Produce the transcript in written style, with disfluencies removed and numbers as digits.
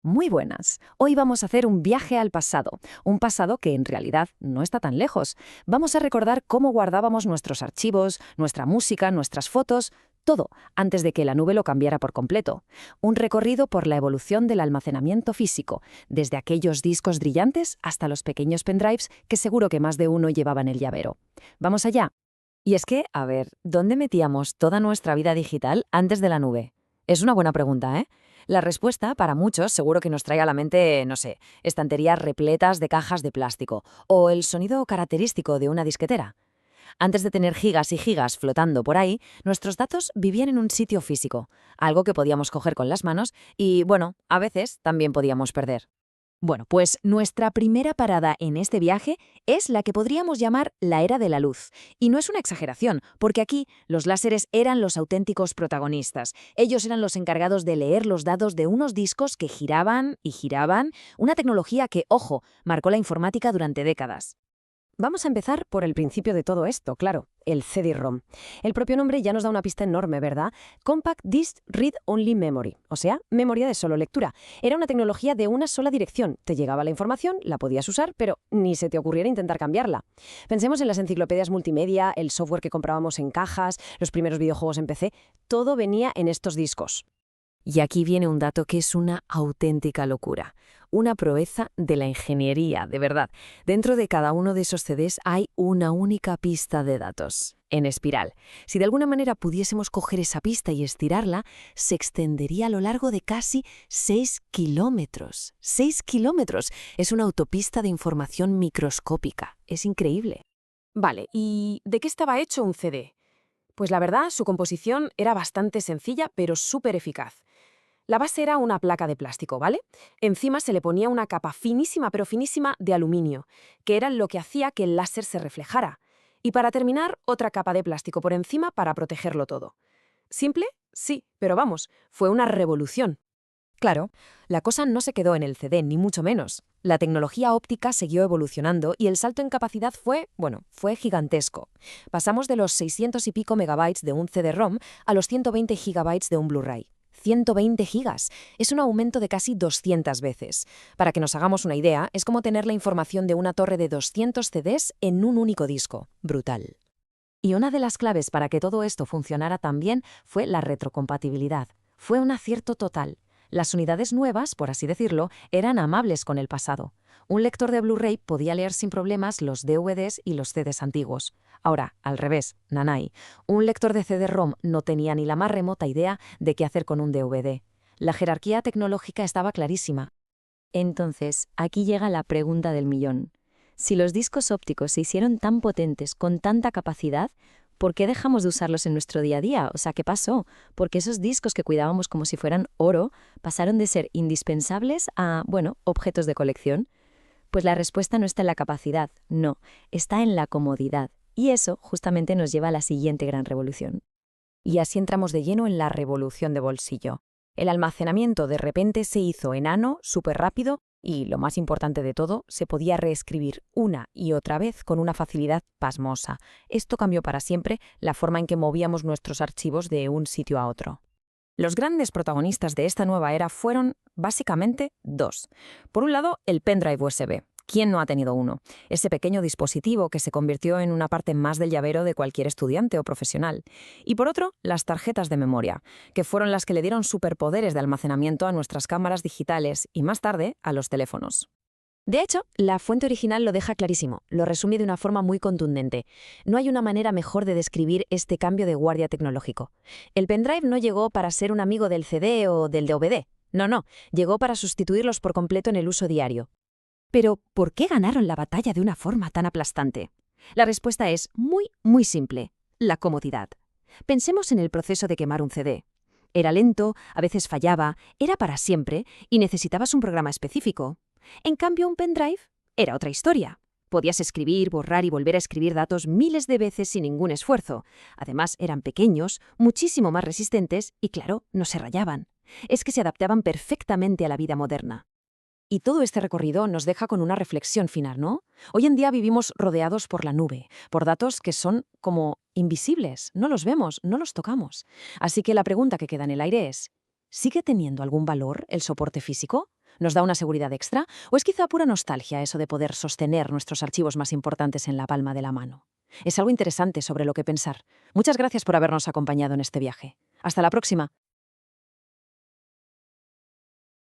Muy buenas. Hoy vamos a hacer un viaje al pasado, un pasado que en realidad no está tan lejos. Vamos a recordar cómo guardábamos nuestros archivos, nuestra música, nuestras fotos, todo, antes de que la nube lo cambiara por completo. Un recorrido por la evolución del almacenamiento físico, desde aquellos discos brillantes hasta los pequeños pendrives que seguro que más de uno llevaba en el llavero. ¿Vamos allá? Y es que, a ver, ¿dónde metíamos toda nuestra vida digital antes de la nube? Es una buena pregunta, ¿eh? La respuesta, para muchos, seguro que nos trae a la mente, no sé, estanterías repletas de cajas de plástico o el sonido característico de una disquetera. Antes de tener gigas y gigas flotando por ahí, nuestros datos vivían en un sitio físico, algo que podíamos coger con las manos y, bueno, a veces también podíamos perder. Bueno, pues nuestra primera parada en este viaje es la que podríamos llamar la era de la luz. Y no es una exageración, porque aquí los láseres eran los auténticos protagonistas. Ellos eran los encargados de leer los datos de unos discos que giraban y giraban, una tecnología que, ojo, marcó la informática durante décadas. Vamos a empezar por el principio de todo esto, claro, el CD-ROM. El propio nombre ya nos da una pista enorme, ¿verdad? Compact Disc Read Only Memory, o sea, memoria de solo lectura. Era una tecnología de una sola dirección. Te llegaba la información, la podías usar, pero ni se te ocurriera intentar cambiarla. Pensemos en las enciclopedias multimedia, el software que comprábamos en cajas, los primeros videojuegos en PC, todo venía en estos discos. Y aquí viene un dato que es una auténtica locura, una proeza de la ingeniería, de verdad. Dentro de cada uno de esos CDs hay una única pista de datos, en espiral. Si de alguna manera pudiésemos coger esa pista y estirarla, se extendería a lo largo de casi 6 kilómetros. 6 kilómetros. Es una autopista de información microscópica. Es increíble. Vale, ¿y de qué estaba hecho un CD? Pues la verdad, su composición era bastante sencilla, pero súper eficaz. La base era una placa de plástico, ¿vale? Encima se le ponía una capa finísima, pero finísima, de aluminio, que era lo que hacía que el láser se reflejara. Y para terminar, otra capa de plástico por encima para protegerlo todo. ¿Simple? Sí, pero vamos, fue una revolución. Claro, la cosa no se quedó en el CD, ni mucho menos. La tecnología óptica siguió evolucionando y el salto en capacidad fue gigantesco. Pasamos de los 600 y pico megabytes de un CD-ROM a los 120 gigabytes de un Blu-ray. 120 gigas. Es un aumento de casi 200 veces. Para que nos hagamos una idea, es como tener la información de una torre de 200 CDs en un único disco. Brutal. Y una de las claves para que todo esto funcionara tan bien fue la retrocompatibilidad. Fue un acierto total. Las unidades nuevas, por así decirlo, eran amables con el pasado. Un lector de Blu-ray podía leer sin problemas los DVDs y los CDs antiguos. Ahora, al revés, nanay, un lector de CD-ROM no tenía ni la más remota idea de qué hacer con un DVD. La jerarquía tecnológica estaba clarísima. Entonces, aquí llega la pregunta del millón. Si los discos ópticos se hicieron tan potentes, con tanta capacidad, ¿por qué dejamos de usarlos en nuestro día a día? O sea, ¿qué pasó? Porque esos discos que cuidábamos como si fueran oro pasaron de ser indispensables a, objetos de colección. Pues la respuesta no está en la capacidad, no, está en la comodidad. Y eso justamente nos lleva a la siguiente gran revolución. Y así entramos de lleno en la revolución de bolsillo. El almacenamiento de repente se hizo enano, súper rápido y, lo más importante de todo, se podía reescribir una y otra vez con una facilidad pasmosa. Esto cambió para siempre la forma en que movíamos nuestros archivos de un sitio a otro. Los grandes protagonistas de esta nueva era fueron, básicamente, dos. Por un lado, el pendrive USB. ¿Quién no ha tenido uno? Ese pequeño dispositivo que se convirtió en una parte más del llavero de cualquier estudiante o profesional. Y por otro, las tarjetas de memoria, que fueron las que le dieron superpoderes de almacenamiento a nuestras cámaras digitales y más tarde a los teléfonos. De hecho, la fuente original lo deja clarísimo, lo resume de una forma muy contundente. No hay una manera mejor de describir este cambio de guardia tecnológico. El pendrive no llegó para ser un amigo del CD o del DVD. No, llegó para sustituirlos por completo en el uso diario. Pero, ¿por qué ganaron la batalla de una forma tan aplastante? La respuesta es muy simple: la comodidad. Pensemos en el proceso de quemar un CD. Era lento, a veces fallaba, era para siempre y necesitabas un programa específico. En cambio, un pendrive era otra historia. Podías escribir, borrar y volver a escribir datos miles de veces sin ningún esfuerzo. Además, eran pequeños, muchísimo más resistentes y, claro, no se rayaban. Es que se adaptaban perfectamente a la vida moderna. Y todo este recorrido nos deja con una reflexión final, ¿no? Hoy en día vivimos rodeados por la nube, por datos que son como invisibles, no los vemos, no los tocamos. Así que la pregunta que queda en el aire es: ¿sigue teniendo algún valor el soporte físico? ¿Nos da una seguridad extra? ¿O es quizá pura nostalgia eso de poder sostener nuestros archivos más importantes en la palma de la mano? Es algo interesante sobre lo que pensar. Muchas gracias por habernos acompañado en este viaje. Hasta la próxima.